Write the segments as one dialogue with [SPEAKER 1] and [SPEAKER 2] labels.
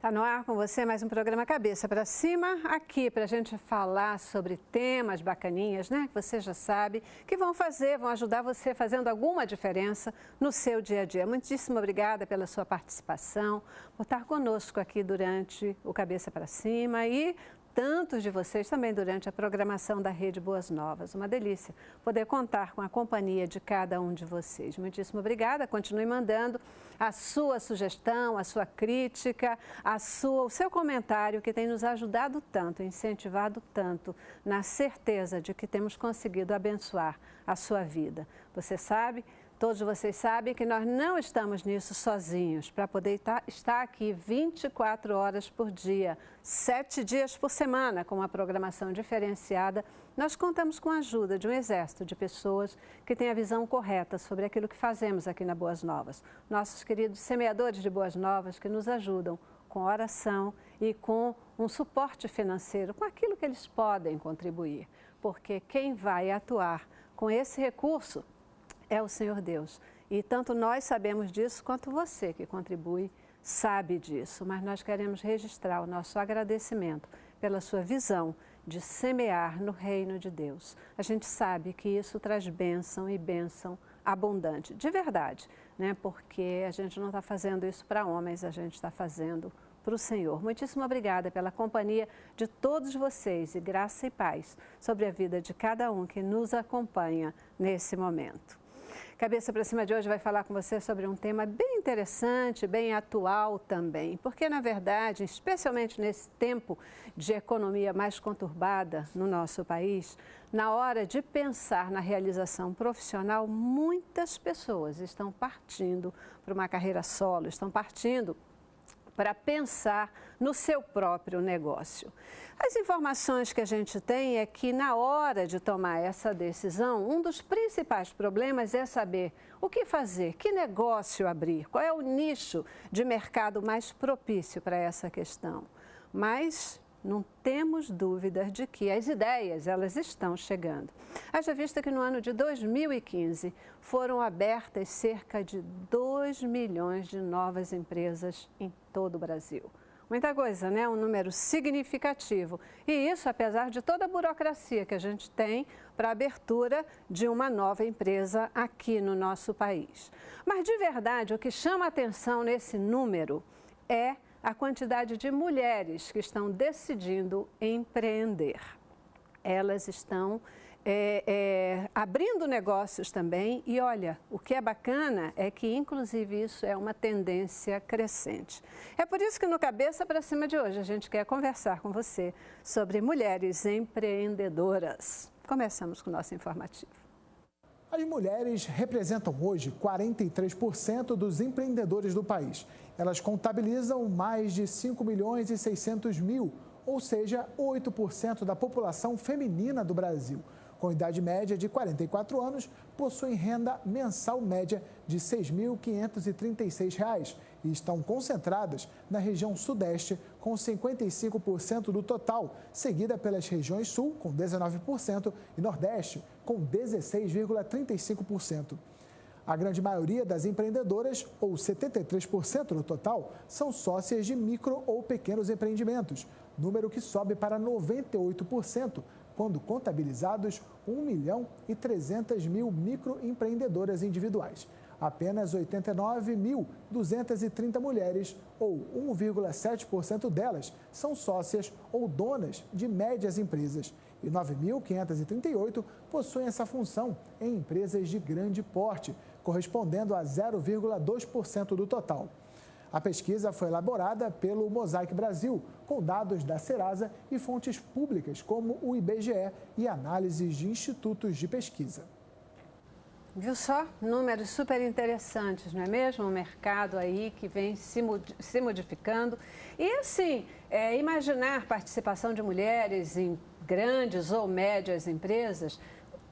[SPEAKER 1] Tá no ar com você mais um programa Cabeça para Cima, aqui para a gente falar sobre temas bacaninhas, né? Que você já sabe, que vão ajudar você fazendo alguma diferença no seu dia a dia. Muitíssimo obrigada pela sua participação, por estar conosco aqui durante o Cabeça para Cima e tantos de vocês também durante a programação da Rede Boas Novas. Uma delícia poder contar com a companhia de cada um de vocês. Muitíssimo obrigada. Continue mandando a sua sugestão, a sua crítica, o seu comentário, que tem nos ajudado tanto, incentivado tanto, na certeza de que temos conseguido abençoar a sua vida. Você sabe, todos vocês sabem que nós não estamos nisso sozinhos, para poder estar aqui 24 horas por dia, 7 dias por semana, com uma programação diferenciada. Nós contamos com a ajuda de um exército de pessoas que têm a visão correta sobre aquilo que fazemos aqui na Boas Novas. Nossos queridos semeadores de Boas Novas que nos ajudam com oração e com um suporte financeiro, com aquilo que eles podem contribuir. Porque quem vai atuar com esse recurso é o Senhor Deus. E tanto nós sabemos disso, quanto você que contribui sabe disso. Mas nós queremos registrar o nosso agradecimento pela sua visão de semear no reino de Deus. A gente sabe que isso traz bênção e bênção abundante, de verdade, né? Porque a gente não está fazendo isso para homens, a gente está fazendo para o Senhor. Muitíssimo obrigada pela companhia de todos vocês e graça e paz sobre a vida de cada um que nos acompanha nesse momento. Cabeça para Cima de hoje vai falar com você sobre um tema bem interessante, bem atual também, porque na verdade, especialmente nesse tempo de economia mais conturbada no nosso país, na hora de pensar na realização profissional, muitas pessoas estão partindo para uma carreira solo, estão partindo para pensar no seu próprio negócio. As informações que a gente tem é que na hora de tomar essa decisão, um dos principais problemas é saber o que fazer, que negócio abrir, qual é o nicho de mercado mais propício para essa questão. Mas não temos dúvidas de que as ideias, elas estão chegando. Haja vista que no ano de 2015 foram abertas cerca de 2 milhões de novas empresas em todo o Brasil. Muita coisa, né? Um número significativo. E isso apesar de toda a burocracia que a gente tem para a abertura de uma nova empresa aqui no nosso país. Mas de verdade, o que chama a atenção nesse número é a quantidade de mulheres que estão decidindo empreender. Elas estão abrindo negócios também e olha, o que é bacana é que inclusive isso é uma tendência crescente. É por isso que no Cabeça para Cima de hoje a gente quer conversar com você sobre mulheres empreendedoras. Começamos com o nosso informativo.
[SPEAKER 2] As mulheres representam hoje 43% dos empreendedores do país. Elas contabilizam mais de 5 milhões e 600 mil, ou seja, 8% da população feminina do Brasil. Com idade média de 44 anos, possuem renda mensal média de R$ 6.536 e estão concentradas na região Sudeste, com 55% do total, seguida pelas regiões Sul, com 19%, e Nordeste, com 16,35%. A grande maioria das empreendedoras, ou 73% no total, são sócias de micro ou pequenos empreendimentos, número que sobe para 98%, quando contabilizados 1 milhão e 300 mil microempreendedoras individuais. Apenas 89.230 mulheres, ou 1,7% delas, são sócias ou donas de médias empresas. E 9.538 possuem essa função em empresas de grande porte, correspondendo a 0,2% do total. A pesquisa foi elaborada pelo Mosaic Brasil, com dados da Serasa e fontes públicas como o IBGE e análises de institutos de pesquisa.
[SPEAKER 1] Viu só? Números super interessantes, não é mesmo? Um mercado aí que vem se modificando. E assim, imaginar participação de mulheres em grandes ou médias empresas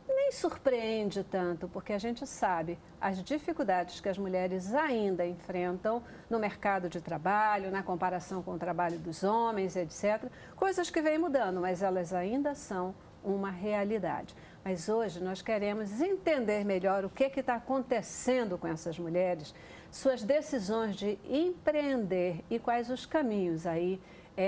[SPEAKER 1] nem surpreende tanto, porque a gente sabe as dificuldades que as mulheres ainda enfrentam no mercado de trabalho, na comparação com o trabalho dos homens, etc. Coisas que vêm mudando, mas elas ainda são uma realidade. Mas hoje nós queremos entender melhor o que está acontecendo com essas mulheres, suas decisões de empreender e quais os caminhos aí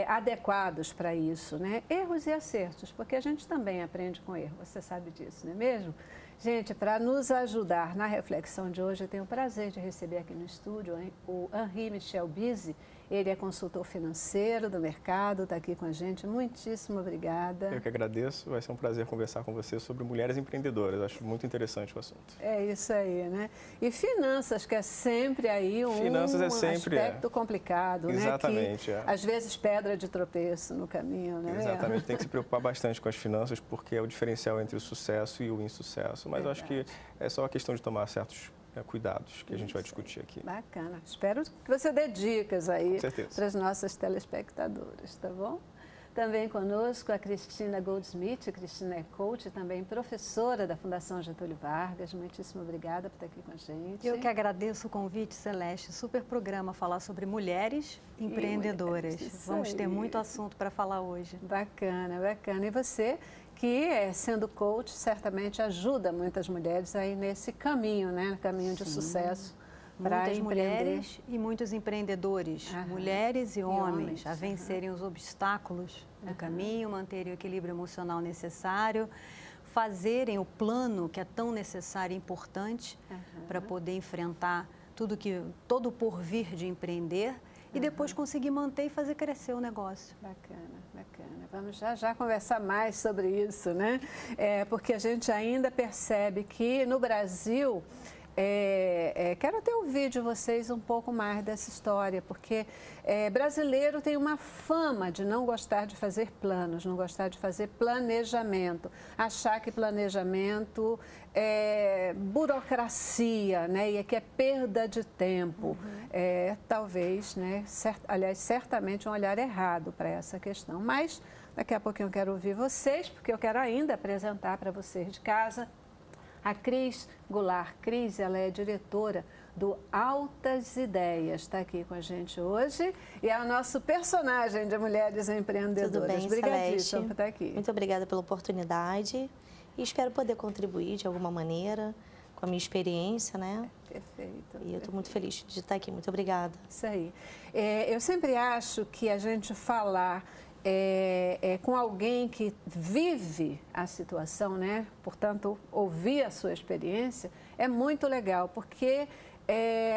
[SPEAKER 1] adequados para isso, né? Erros e acertos, porque a gente também aprende com erro, você sabe disso, não é mesmo? Gente, para nos ajudar na reflexão de hoje, eu tenho o prazer de receber aqui no estúdio o Henri Michel Bizzi. Ele é consultor financeiro do mercado, está aqui com a gente. Muitíssimo obrigada.
[SPEAKER 3] Eu que agradeço. Vai ser um prazer conversar com você sobre mulheres empreendedoras. Acho muito interessante o assunto.
[SPEAKER 1] É isso aí, né? E finanças, que é sempre aí um aspecto complicado, né?
[SPEAKER 3] Exatamente.
[SPEAKER 1] Que, às vezes, pedra de tropeço no caminho, né?
[SPEAKER 3] Exatamente. Tem que se preocupar bastante com as finanças, porque é o diferencial entre o sucesso e o insucesso. Mas eu acho que é só uma questão de tomar certos cuidados que a gente vai discutir aqui.
[SPEAKER 1] Bacana. Espero que você dê dicas aí para as nossas telespectadoras, tá bom? Também conosco a Cristina Goldsmith. A Cristina é coach, também professora da Fundação Getúlio Vargas. Muitíssimo obrigada por estar aqui com a gente.
[SPEAKER 4] Eu que agradeço o convite, Celeste. Super programa falar sobre mulheres empreendedoras. Vamos ter muito assunto para falar hoje.
[SPEAKER 1] Bacana, bacana. E você, que sendo coach, certamente ajuda muitas mulheres aí nesse caminho, né? Caminho de sucesso.
[SPEAKER 4] Muitas mulheres e muitos empreendedores, mulheres e homens, a vencerem os obstáculos do caminho, manterem o equilíbrio emocional necessário, fazerem o plano que é tão necessário e importante para poder enfrentar todo o porvir de empreender e depois conseguir manter e fazer crescer o negócio.
[SPEAKER 1] Bacana, bacana. Vamos já conversar mais sobre isso, né? Porque a gente ainda percebe que no Brasil... quero até ouvir de vocês um pouco mais dessa história, porque brasileiro tem uma fama de não gostar de fazer planos, não gostar de fazer planejamento, achar que planejamento é burocracia, né? E que é perda de tempo. Talvez, né? Aliás, certamente um olhar errado para essa questão, mas daqui a pouquinho eu quero ouvir vocês, porque eu quero ainda apresentar para vocês de casa a Cris Goulart. Cris, ela é diretora do Altas Ideias, está aqui com a gente hoje e é o nosso personagem de Mulheres Empreendedoras.
[SPEAKER 5] Tudo bem,
[SPEAKER 1] Obrigadíssima por estar aqui.
[SPEAKER 5] Muito obrigada pela oportunidade e espero poder contribuir de alguma maneira com a minha experiência, né?
[SPEAKER 1] Perfeito.
[SPEAKER 5] E eu estou muito feliz de estar aqui. Muito obrigada.
[SPEAKER 1] Isso aí. Eu sempre acho que a gente falar com alguém que vive a situação, né? Portanto, ouvir a sua experiência é muito legal, porque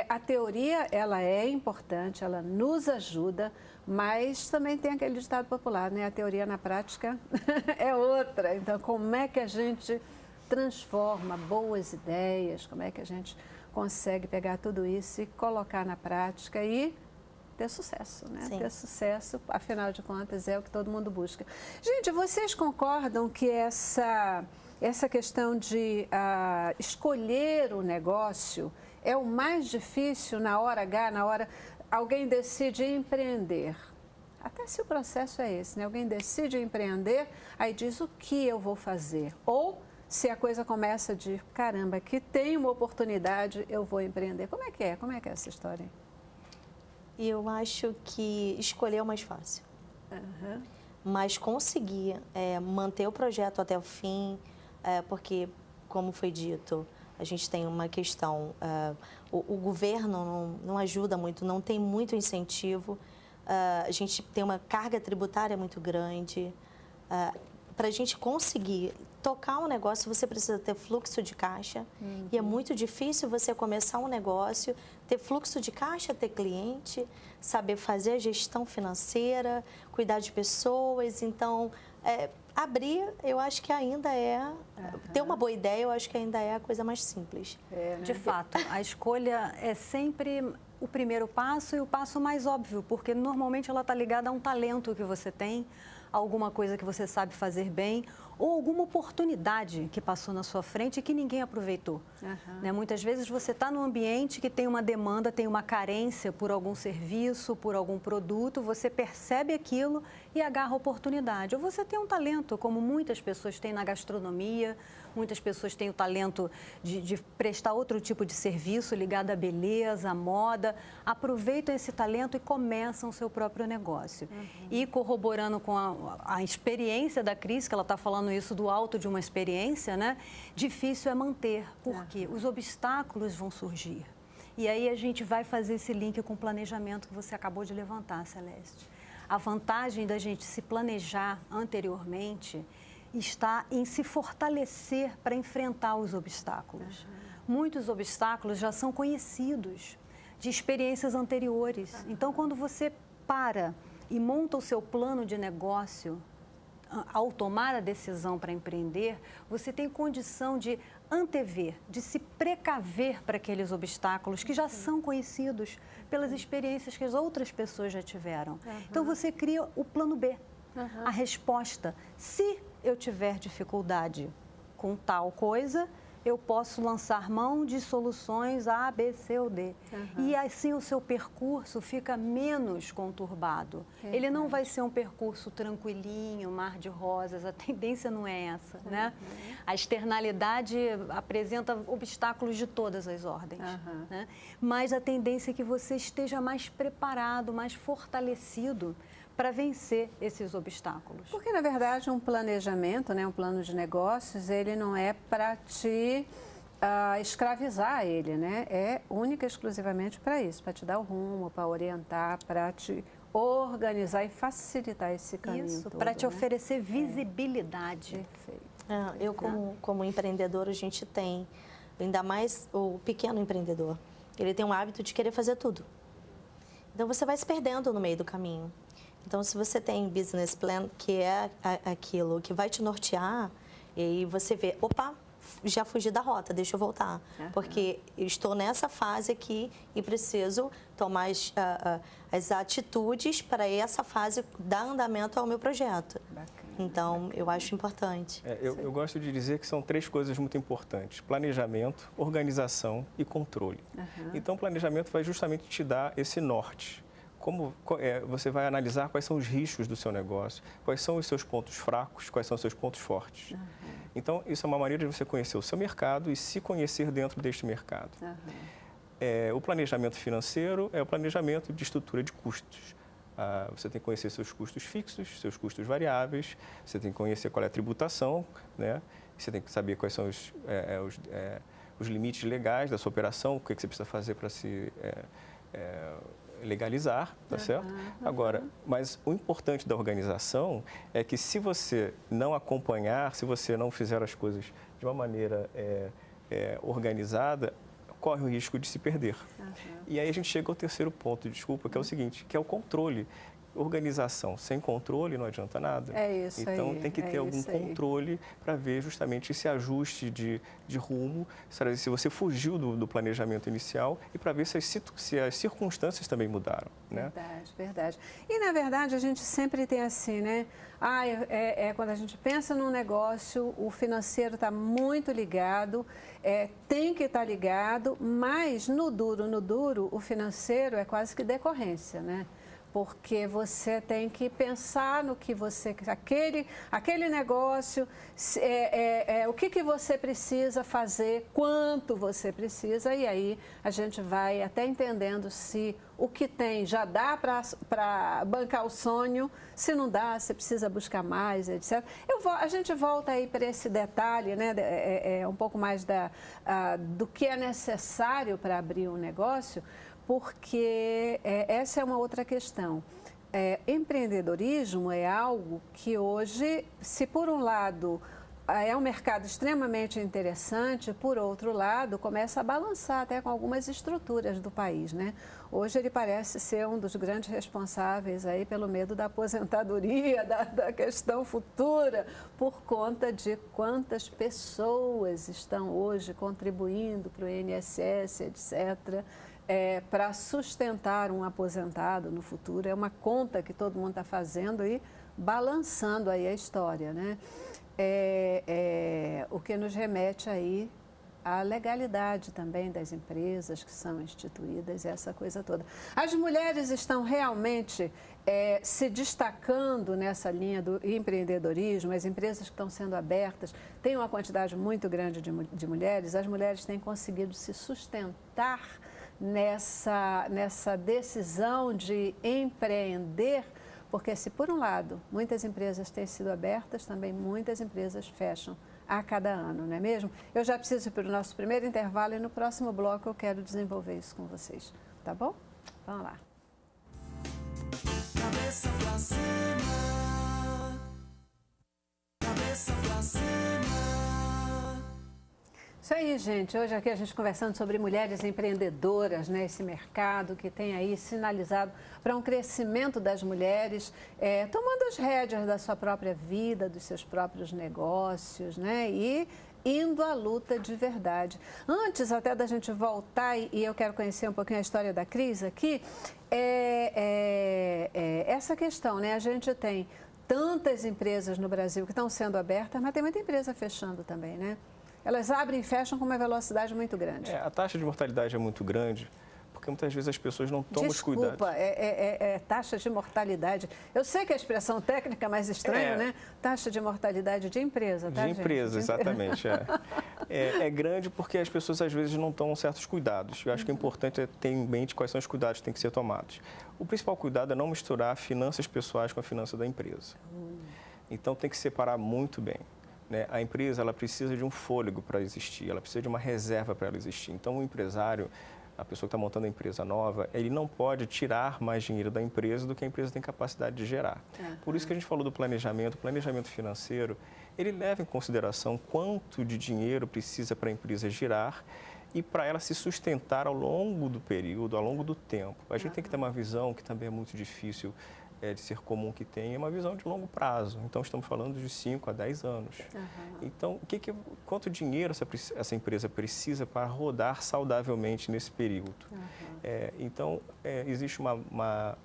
[SPEAKER 1] a teoria ela é importante, ela nos ajuda, mas também tem aquele ditado popular, né? A teoria na prática é outra. Então, como é que a gente transforma boas ideias, como é que a gente consegue pegar tudo isso e colocar na prática e ter sucesso, né?
[SPEAKER 5] Sim.
[SPEAKER 1] Ter sucesso, afinal de contas, é o que todo mundo busca. Gente, vocês concordam que essa questão de escolher o negócio é o mais difícil na hora H, na hora alguém decide empreender? Até se o processo é esse, né? Alguém decide empreender, aí diz o que eu vou fazer. Ou se a coisa começa de, caramba, aqui tem uma oportunidade, eu vou empreender. Como é que é? Como é que é essa história?
[SPEAKER 5] E eu acho que escolher é o mais fácil. Mas conseguir manter o projeto até o fim, porque, como foi dito, a gente tem uma questão, o governo não ajuda muito, não tem muito incentivo, a gente tem uma carga tributária muito grande. Para a gente conseguir tocar um negócio, você precisa ter fluxo de caixa. E é muito difícil você começar um negócio, ter fluxo de caixa, ter cliente, saber fazer a gestão financeira, cuidar de pessoas. Então, abrir, eu acho que ainda ter uma boa ideia, eu acho que ainda é a coisa mais simples.
[SPEAKER 1] Né?
[SPEAKER 4] De fato, a escolha é sempre o primeiro passo e o passo mais óbvio, porque normalmente ela está ligada a um talento que você tem, alguma coisa que você sabe fazer bem ou alguma oportunidade que passou na sua frente e que ninguém aproveitou. Né? Muitas vezes você está num ambiente que tem uma demanda, tem uma carência por algum serviço, por algum produto, você percebe aquilo e agarra a oportunidade. Ou você tem um talento, como muitas pessoas têm na gastronomia, muitas pessoas têm o talento de prestar outro tipo de serviço ligado à beleza, à moda, aproveitam esse talento e começam o seu próprio negócio. E corroborando com a experiência da Cris, que ela está falando isso do alto de uma experiência, né? Difícil é manter, porque os obstáculos vão surgir. E aí a gente vai fazer esse link com o planejamento que você acabou de levantar, Celeste. A vantagem da gente se planejar anteriormente está em se fortalecer para enfrentar os obstáculos. Muitos obstáculos já são conhecidos de experiências anteriores. Então, quando você para e monta o seu plano de negócio, ao tomar a decisão para empreender, você tem condição de antever, de se precaver para aqueles obstáculos que já são conhecidos pelas experiências que as outras pessoas já tiveram. Então, você cria o plano B, a resposta. Se eu tiver dificuldade com tal coisa, eu posso lançar mão de soluções A, B, C ou D. E assim o seu percurso fica menos conturbado. Ele não vai ser um percurso tranquilinho, mar de rosas, a tendência não é essa, né? A externalidade apresenta obstáculos de todas as ordens, né? Mas a tendência é que você esteja mais preparado, mais fortalecido para vencer esses obstáculos.
[SPEAKER 1] Porque, na verdade, um planejamento, né, um plano de negócios, ele não é para te escravizar ele, né? É única e exclusivamente para isso, para te dar o rumo, para orientar, para te organizar e facilitar esse caminho.
[SPEAKER 4] Isso,
[SPEAKER 1] todo,
[SPEAKER 4] para te
[SPEAKER 1] né?
[SPEAKER 4] oferecer visibilidade.
[SPEAKER 1] Perfeito.
[SPEAKER 5] Eu, como empreendedor, a gente tem, ainda mais o pequeno empreendedor, ele tem um hábito de querer fazer tudo. Então, você vai se perdendo no meio do caminho. Então, se você tem business plan, que é aquilo que vai te nortear, e aí você vê, opa, já fugi da rota, deixa eu voltar. Porque eu estou nessa fase aqui e preciso tomar as atitudes para essa fase dar andamento ao meu projeto. Então, eu acho importante.
[SPEAKER 3] Eu gosto de dizer que são 3 coisas muito importantes: planejamento, organização e controle. Então, o planejamento vai justamente te dar esse norte. Você vai analisar quais são os riscos do seu negócio, quais são os seus pontos fracos, quais são os seus pontos fortes. Então, isso é uma maneira de você conhecer o seu mercado e se conhecer dentro deste mercado. O planejamento financeiro é o planejamento de estrutura de custos. Você tem que conhecer seus custos fixos, seus custos variáveis, você tem que conhecer qual é a tributação, né? Você tem que saber quais são os limites legais da sua operação, o que você precisa fazer para se legalizar, tá certo? Agora, mas o importante da organização é que se você não acompanhar, se você não fizer as coisas de uma maneira organizada, corre o risco de se perder. E aí a gente chega ao terceiro ponto, desculpa, que é o seguinte, que é o controle. Organização sem controle não adianta nada.
[SPEAKER 1] É isso
[SPEAKER 3] então,
[SPEAKER 1] aí,
[SPEAKER 3] tem que ter algum controle para ver justamente esse ajuste de rumo, se você fugiu do planejamento inicial e para ver se as circunstâncias também mudaram. Né?
[SPEAKER 1] Verdade, verdade. E, na verdade, a gente sempre tem assim, né? Quando a gente pensa num negócio, o financeiro está muito ligado, tem que estar ligado, mas no duro, o financeiro é quase que decorrência, né? Porque você tem que pensar no que você... Aquele negócio, o que você precisa fazer, quanto você precisa, e aí a gente vai até entendendo se o que tem já dá para bancar o sonho, se não dá, você precisa buscar mais, etc. A gente volta aí para esse detalhe, né, um pouco mais do que é necessário para abrir um negócio, porque essa é uma outra questão. Empreendedorismo é algo que hoje, se por um lado é um mercado extremamente interessante, por outro lado, começa a balançar até com algumas estruturas do país, né? Hoje ele parece ser um dos grandes responsáveis aí pelo medo da aposentadoria, da questão futura, por conta de quantas pessoas estão hoje contribuindo para o INSS, etc., para sustentar um aposentado no futuro. É uma conta que todo mundo está fazendo e balançando aí a história, né? O que nos remete aí a legalidade também das empresas que são instituídas, essa coisa toda. As mulheres estão realmente se destacando nessa linha do empreendedorismo, as empresas que estão sendo abertas têm uma quantidade muito grande de mulheres, as mulheres têm conseguido se sustentar nessa decisão de empreender, porque se por um lado muitas empresas têm sido abertas, também muitas empresas fecham a cada ano, não é mesmo? Eu já preciso ir para o nosso primeiro intervalo e no próximo bloco eu quero desenvolver isso com vocês, tá bom? Vamos lá.
[SPEAKER 6] Cabeça pra cima, cabeça pra cima.
[SPEAKER 1] Isso aí, gente. Hoje aqui a gente conversando sobre mulheres empreendedoras, né? Esse mercado que tem aí sinalizado para um crescimento das mulheres, tomando as rédeas da sua própria vida, dos seus próprios negócios, né? E indo à luta de verdade. Antes até da gente voltar, e eu quero conhecer um pouquinho a história da Cris aqui, essa questão, né? A gente tem tantas empresas no Brasil que estão sendo abertas, mas tem muita empresa fechando também, né? Elas abrem e fecham com uma velocidade muito grande.
[SPEAKER 3] A taxa de mortalidade é muito grande, porque muitas vezes as pessoas não tomam os cuidados.
[SPEAKER 1] Desculpa, taxa de mortalidade. Eu sei que a expressão técnica é mais estranha, né? Taxa de mortalidade de empresa, tá,
[SPEAKER 3] de empresa, gente? Exatamente. É grande porque as pessoas às vezes não tomam certos cuidados. Eu acho que é importante ter em mente quais são os cuidados que têm que ser tomados. O principal cuidado é não misturar finanças pessoais com a finança da empresa. Então tem que separar muito bem. Né? A empresa ela precisa de um fôlego para existir, ela precisa de uma reserva para ela existir. Então, o empresário, a pessoa que está montando a empresa nova, ele não pode tirar mais dinheiro da empresa do que a empresa tem capacidade de gerar. Por isso que a gente falou do planejamento. O planejamento financeiro, ele leva em consideração quanto de dinheiro precisa para a empresa girar e para ela se sustentar ao longo do período, ao longo do tempo. A gente tem que ter uma visão que também é muito difícil de ser comum que tenha, é uma visão de longo prazo. Então, estamos falando de 5 a 10 anos. Então, quanto dinheiro essa empresa precisa para rodar saudavelmente nesse período? Então, existe uma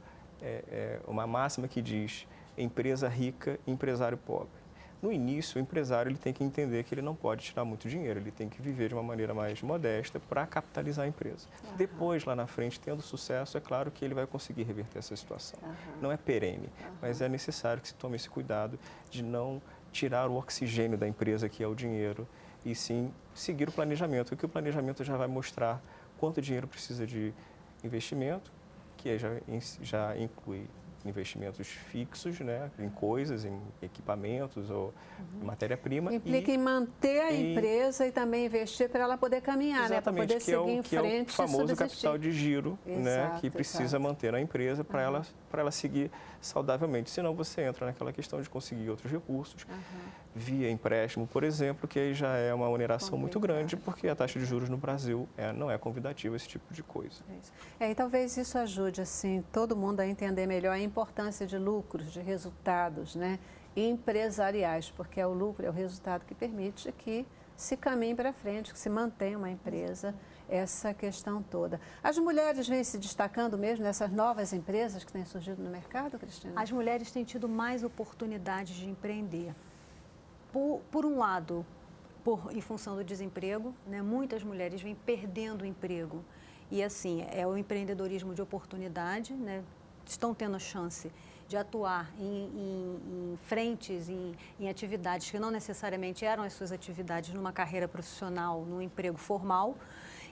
[SPEAKER 3] máxima que diz empresa rica, empresário pobre. No início, o empresário ele tem que entender que ele não pode tirar muito dinheiro, ele tem que viver de uma maneira mais modesta para capitalizar a empresa. Depois, lá na frente, tendo sucesso, é claro que ele vai conseguir reverter essa situação. Não é perene, mas é necessário que se tome esse cuidado de não tirar o oxigênio da empresa, que é o dinheiro, e sim seguir o planejamento, porque o planejamento já vai mostrar quanto dinheiro precisa de investimento, que já inclui investimentos fixos, né, em coisas, em equipamentos ou em matéria-prima.
[SPEAKER 1] Implica em manter a empresa e também investir para ela poder caminhar, né, para poder seguir em frente e
[SPEAKER 3] é o famoso capital de giro, né, que precisa manter a empresa para ela seguir saudavelmente. Senão você entra naquela questão de conseguir outros recursos, via empréstimo, por exemplo, que aí já é uma oneração muito grande, porque a taxa de juros no Brasil não é convidativa esse tipo de coisa.
[SPEAKER 1] E talvez isso ajude, assim, todo mundo a entender melhor a importância de lucros, de resultados, né, empresariais, porque é o lucro, é o resultado que permite que se caminhe para frente, que se mantenha uma empresa, essa questão toda. As mulheres vêm se destacando mesmo nessas novas empresas que têm surgido no mercado, Cristina?
[SPEAKER 4] As mulheres têm tido mais oportunidades de empreender. Por um lado, em função do desemprego, né, muitas mulheres vêm perdendo o emprego. E assim, é o empreendedorismo de oportunidade, né, estão tendo a chance de atuar em frentes, em atividades que não necessariamente eram as suas atividades numa carreira profissional, num emprego formal.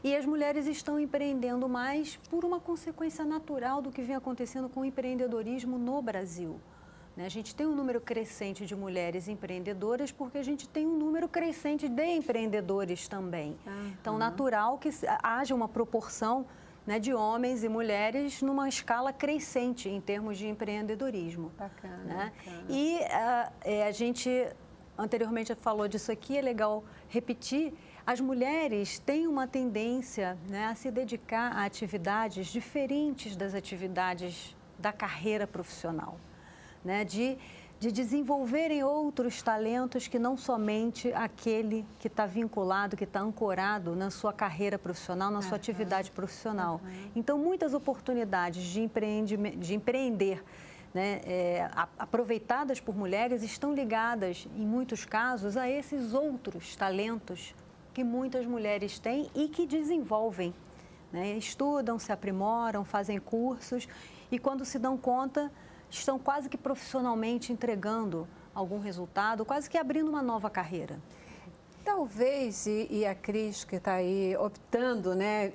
[SPEAKER 4] E as mulheres estão empreendendo mais por uma consequência natural do que vem acontecendo com o empreendedorismo no Brasil. A gente tem um número crescente de mulheres empreendedoras porque a gente tem um número crescente de empreendedores também. Então, natural que haja uma proporção, né, de homens e mulheres numa escala crescente em termos de empreendedorismo.
[SPEAKER 1] Bacana,
[SPEAKER 4] né?
[SPEAKER 1] Bacana.
[SPEAKER 4] E a gente anteriormente falou disso aqui, é legal repetir. As mulheres têm uma tendência, né, a se dedicar a atividades diferentes das atividades da carreira profissional, né, de desenvolverem outros talentos que não somente aquele que está vinculado, que está ancorado na sua carreira profissional, na sua atividade profissional. Então, muitas oportunidades de empreender, né, aproveitadas por mulheres estão ligadas, em muitos casos, a esses outros talentos que muitas mulheres têm e que desenvolvem, né? Estudam, se aprimoram, fazem cursos e quando se dão conta, estão quase que profissionalmente entregando algum resultado, quase que abrindo uma nova carreira.
[SPEAKER 1] Talvez, e a Cris, que está aí optando, né,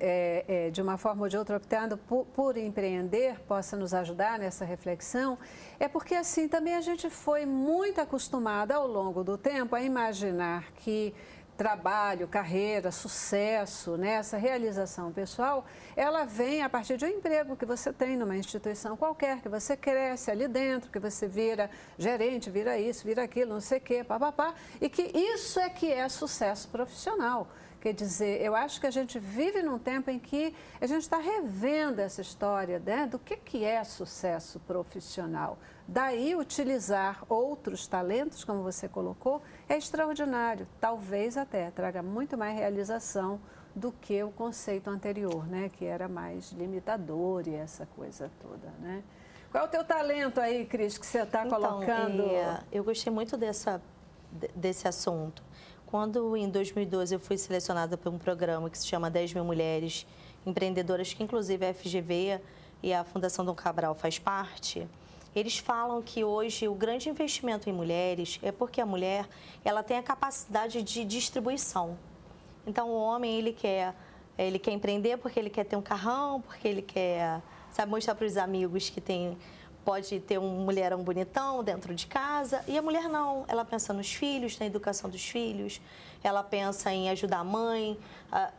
[SPEAKER 1] de uma forma ou de outra, optando por empreender, possa nos ajudar nessa reflexão, é porque assim também a gente foi muito acostumada ao longo do tempo a imaginar que trabalho, carreira, sucesso, né, essa realização pessoal, ela vem a partir de um emprego que você tem numa instituição qualquer, que você cresce ali dentro, que você vira gerente, vira isso, vira aquilo, não sei o quê, papapá, e que isso é que é sucesso profissional. Quer dizer, eu acho que a gente vive num tempo em que a gente está revendo essa história, né, do que é sucesso profissional. Daí, utilizar outros talentos, como você colocou, é extraordinário. Talvez até traga muito mais realização do que o conceito anterior, né, que era mais limitador e essa coisa toda, né? Qual é o teu talento aí, Cris, que você está colocando?
[SPEAKER 5] Eu gostei muito desse assunto. Quando, em 2012, eu fui selecionada para um programa que se chama 10 Mil Mulheres Empreendedoras, que inclusive a FGV e a Fundação Dom Cabral faz parte, eles falam que hoje o grande investimento em mulheres é porque a mulher ela tem a capacidade de distribuição. Então, o homem ele quer empreender porque ele quer ter um carrão, porque ele quer, sabe, mostrar para os amigos que pode ter um mulherão bonitão dentro de casa. E a mulher não, ela pensa nos filhos, na educação dos filhos, ela pensa em ajudar a mãe,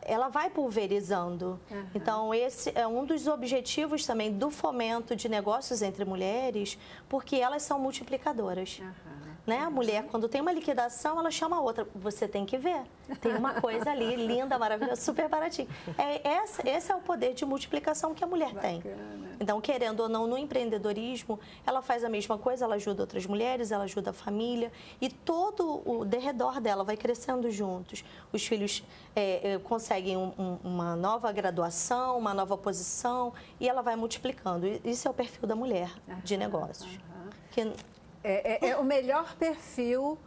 [SPEAKER 5] ela vai pulverizando. Uhum. Então, esse é um dos objetivos também do fomento de negócios entre mulheres, porque elas são multiplicadoras. Uhum. Né? A mulher, quando tem uma liquidação, ela chama a outra. Você tem que ver. Tem uma coisa ali, linda, maravilhosa, super baratinha. Esse é o poder de multiplicação que a mulher tem. Então, querendo ou não, no empreendedorismo, ela faz a mesma coisa, ela ajuda outras mulheres, ela ajuda a família e todo o derredor dela vai crescendo juntos. Os filhos conseguem uma nova graduação, uma nova posição e ela vai multiplicando. Isso é o perfil da mulher de negócios.
[SPEAKER 1] É o melhor perfil,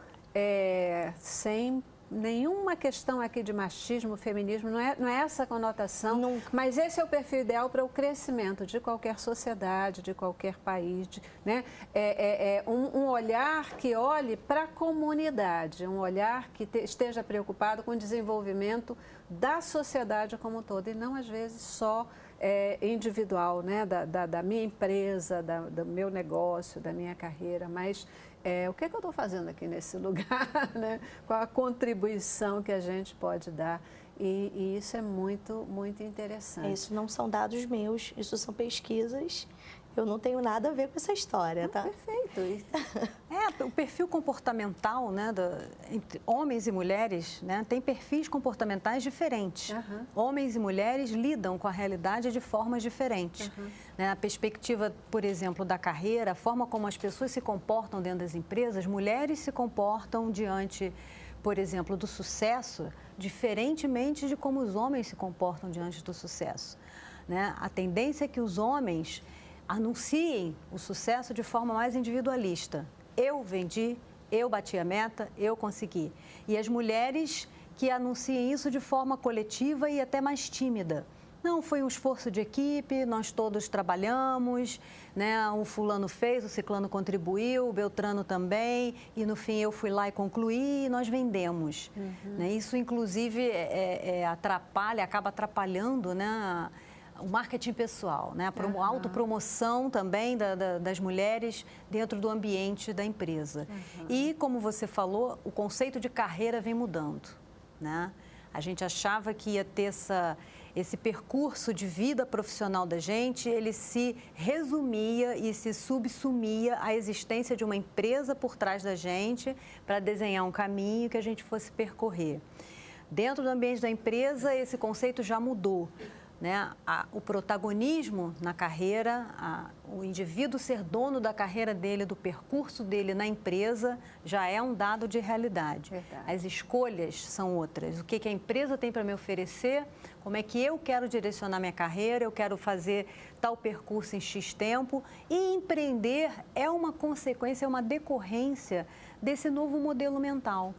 [SPEAKER 1] sem nenhuma questão aqui de machismo, feminismo, não é essa a conotação, nunca. Mas esse é o perfil ideal para o crescimento de qualquer sociedade, de qualquer país, né? Um olhar que olhe para a comunidade, um olhar que esteja preocupado com o desenvolvimento da sociedade como um todo e não, às vezes, só individual, né? Da minha empresa, do meu negócio, da minha carreira, mas o que eu estou fazendo aqui nesse lugar, né? Qual a contribuição que a gente pode dar e isso é muito, muito interessante.
[SPEAKER 5] Isso não são dados meus, isso são pesquisas. Eu não tenho nada a ver com essa história, tá?
[SPEAKER 1] Perfeito.
[SPEAKER 4] O perfil comportamental, né, entre homens e mulheres, né, tem perfis comportamentais diferentes. Uhum. Homens e mulheres lidam com a realidade de formas diferentes. Uhum. Né, a perspectiva, por exemplo, da carreira, a forma como as pessoas se comportam dentro das empresas, mulheres se comportam diante, por exemplo, do sucesso, diferentemente de como os homens se comportam diante do sucesso. Né? A tendência é que os homens anunciem o sucesso de forma mais individualista. Eu vendi, eu bati a meta, eu consegui. E as mulheres que anunciem isso de forma coletiva e até mais tímida. Não, foi um esforço de equipe, nós todos trabalhamos, né? O fulano fez, o ciclano contribuiu, o beltrano também, e no fim eu fui lá e concluí e nós vendemos. Uhum. Né? Isso, inclusive, acaba atrapalhando, né? O marketing pessoal, né? A autopromoção também das mulheres dentro do ambiente da empresa. Uhum. E, como você falou, o conceito de carreira vem mudando, né? A gente achava que ia ter esse percurso de vida profissional da gente, ele se resumia e se subsumia à existência de uma empresa por trás da gente para desenhar um caminho que a gente fosse percorrer. Dentro do ambiente da empresa, esse conceito já mudou. né, o protagonismo na carreira, o indivíduo ser dono da carreira dele, do percurso dele na empresa, já é um dado de realidade.
[SPEAKER 1] Verdade.
[SPEAKER 4] As escolhas são outras. O que a empresa tem para me oferecer, como é que eu quero direcionar minha carreira, eu quero fazer tal percurso em X tempo. E empreender é uma consequência, é uma decorrência desse novo modelo mental.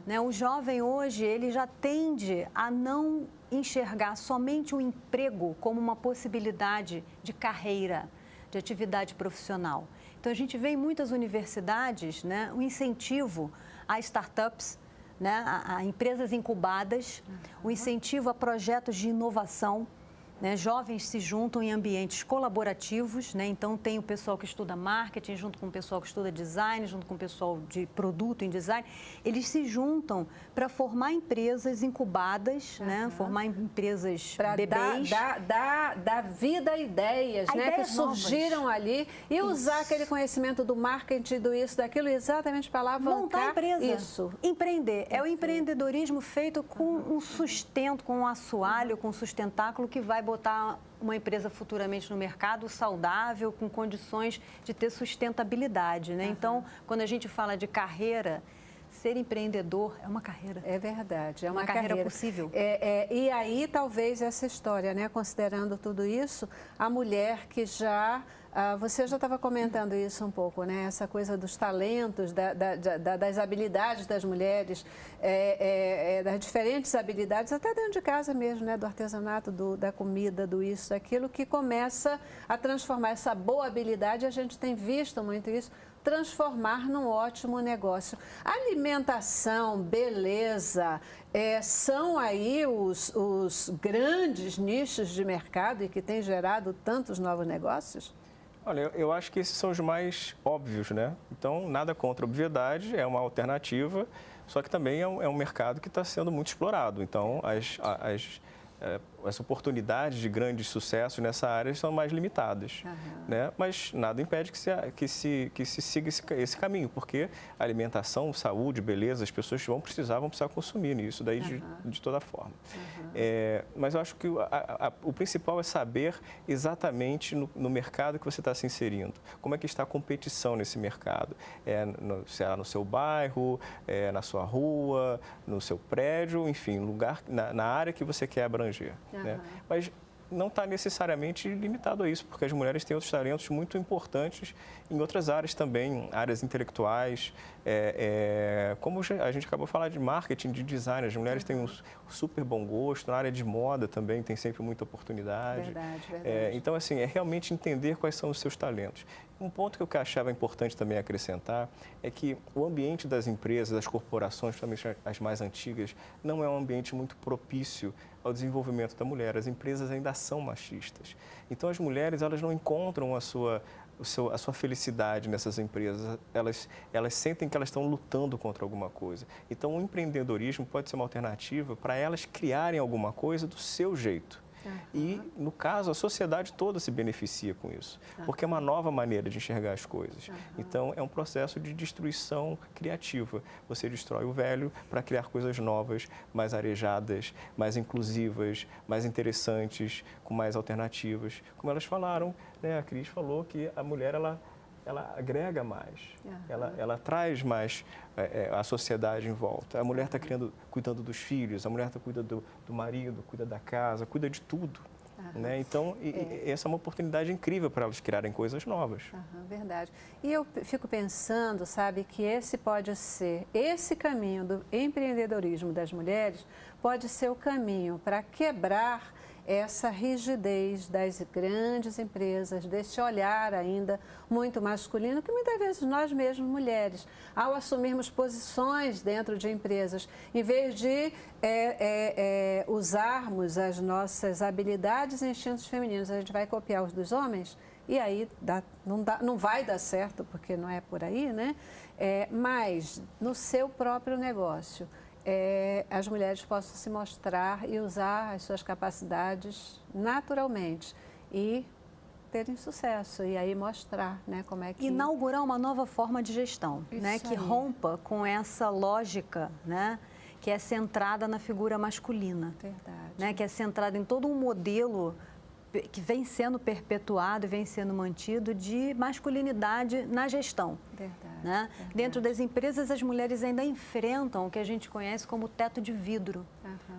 [SPEAKER 4] Né? O jovem hoje, ele já tende a não enxergar somente o emprego como uma possibilidade de carreira, de atividade profissional. Então, a gente vê em muitas universidades, né, o incentivo a startups, né, a empresas incubadas, o incentivo a projetos de inovação. Né, jovens se juntam em ambientes colaborativos, né, então tem o pessoal que estuda marketing junto com o pessoal que estuda design, junto com o pessoal de produto em design. Eles se juntam para formar empresas incubadas, né, formar empresas bebês.
[SPEAKER 1] Dar vida a ideias, né, que surgiram ali e usar aquele conhecimento do marketing, do isso, daquilo, exatamente para alavancar.
[SPEAKER 4] Montar a empresa.
[SPEAKER 1] Isso.
[SPEAKER 4] Empreender. É o empreendedorismo feito com um sustento, com um assoalho, com um sustentáculo que vai botar uma empresa futuramente no mercado saudável, com condições de ter sustentabilidade, né? Então, quando a gente fala de carreira, ser empreendedor é uma carreira.
[SPEAKER 1] É verdade, é uma
[SPEAKER 4] carreira possível.
[SPEAKER 1] E aí, talvez, essa história, né? Considerando tudo isso, a mulher que já... você já estava comentando isso um pouco, né? Essa coisa dos talentos, das habilidades das mulheres, das diferentes habilidades, até dentro de casa mesmo, né? Do artesanato, da comida, do isso, daquilo, que começa a transformar essa boa habilidade, a gente tem visto muito isso, transformar num ótimo negócio. Alimentação, beleza, são aí os grandes nichos de mercado e que têm gerado tantos novos negócios?
[SPEAKER 3] Olha, eu acho que esses são os mais óbvios, né? Então, nada contra a obviedade, é uma alternativa, só que também é um mercado que está sendo muito explorado. Então, as oportunidades de grandes sucessos nessa área são mais limitadas, né? Mas nada impede que se siga esse caminho, porque alimentação, saúde, beleza, as pessoas vão precisar consumir isso daí de toda forma. Mas eu acho que o principal é saber exatamente no mercado que você está se inserindo, como é que está a competição nesse mercado, se é no seu bairro, na sua rua, no seu prédio, enfim, lugar, na área que você quer abranger. Né? Mas não está necessariamente limitado a isso, porque as mulheres têm outros talentos muito importantes em outras áreas também, áreas intelectuais, como a gente acabou de falar de marketing, de design, as mulheres têm um super bom gosto, na área de moda também tem sempre muita oportunidade.
[SPEAKER 1] Verdade.
[SPEAKER 3] Então, assim, é realmente entender quais são os seus talentos. Um ponto que eu achava importante também acrescentar é que o ambiente das empresas, das corporações, principalmente as mais antigas, não é um ambiente muito propício ao desenvolvimento da mulher. As empresas ainda são machistas. Então, as mulheres, elas não encontram a sua felicidade nessas empresas. Elas sentem que elas estão lutando contra alguma coisa. Então, o empreendedorismo pode ser uma alternativa para elas criarem alguma coisa do seu jeito. E, no caso, a sociedade toda se beneficia com isso, porque é uma nova maneira de enxergar as coisas. Então, é um processo de destruição criativa. Você destrói o velho para criar coisas novas, mais arejadas, mais inclusivas, mais interessantes, com mais alternativas. Como elas falaram, né? A Cris falou que a mulher, ela agrega mais, ela traz mais a sociedade em volta. A mulher está cuidando dos filhos, a mulher cuida do marido, cuida da casa, cuida de tudo. Né? Então, essa é uma oportunidade incrível para elas criarem coisas novas.
[SPEAKER 1] Verdade. E eu fico pensando, sabe, que esse caminho do empreendedorismo das mulheres pode ser o caminho para quebrar essa rigidez das grandes empresas, desse olhar ainda muito masculino, que muitas vezes nós mesmos, mulheres, ao assumirmos posições dentro de empresas, em vez de usarmos as nossas habilidades e instintos femininos, a gente vai copiar os dos homens, e aí não vai dar certo, porque não é por aí, né? Mas no seu próprio negócio, as mulheres possam se mostrar e usar as suas capacidades naturalmente e terem sucesso e aí mostrar, né, como é que...
[SPEAKER 4] Inaugurar uma nova forma de gestão, né, que rompa com essa lógica, né, que é centrada na figura masculina.
[SPEAKER 1] Verdade.
[SPEAKER 4] Né? Que é centrada em todo um modelo que vem sendo perpetuado e vem sendo mantido de masculinidade na gestão.
[SPEAKER 1] Verdade,
[SPEAKER 4] Né?
[SPEAKER 1] verdade.
[SPEAKER 4] Dentro das empresas, as mulheres ainda enfrentam o que a gente conhece como teto de vidro.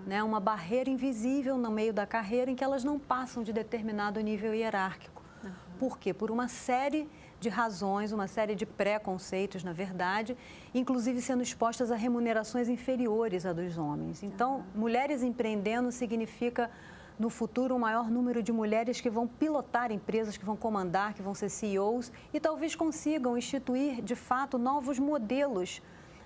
[SPEAKER 4] Né? Uma barreira invisível no meio da carreira em que elas não passam de determinado nível hierárquico. Por quê? Por uma série de razões, uma série de preconceitos, na verdade, inclusive sendo expostas a remunerações inferiores à dos homens. Então, mulheres empreendendo significa, no futuro, um maior número de mulheres que vão pilotar empresas, que vão comandar, que vão ser CEOs e talvez consigam instituir, de fato, novos modelos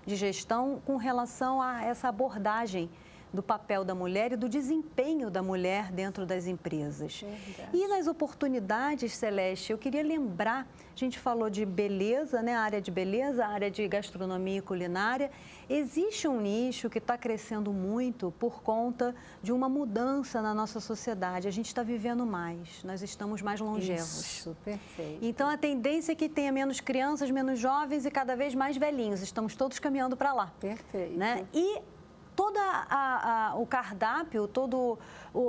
[SPEAKER 4] de gestão com relação a essa abordagem do papel da mulher e do desempenho da mulher dentro das empresas.
[SPEAKER 1] Verdade.
[SPEAKER 4] E nas oportunidades, Celeste, eu queria lembrar, a gente falou de beleza, né? A área de beleza, a área de gastronomia e culinária. Existe um nicho que está crescendo muito por conta de uma mudança na nossa sociedade. A gente está vivendo mais, nós estamos mais longevos.
[SPEAKER 1] Isso, perfeito.
[SPEAKER 4] Então, a tendência é que tenha menos crianças, menos jovens e cada vez mais velhinhos. Estamos todos caminhando para lá.
[SPEAKER 1] Perfeito.
[SPEAKER 4] Né? E todo o cardápio, toda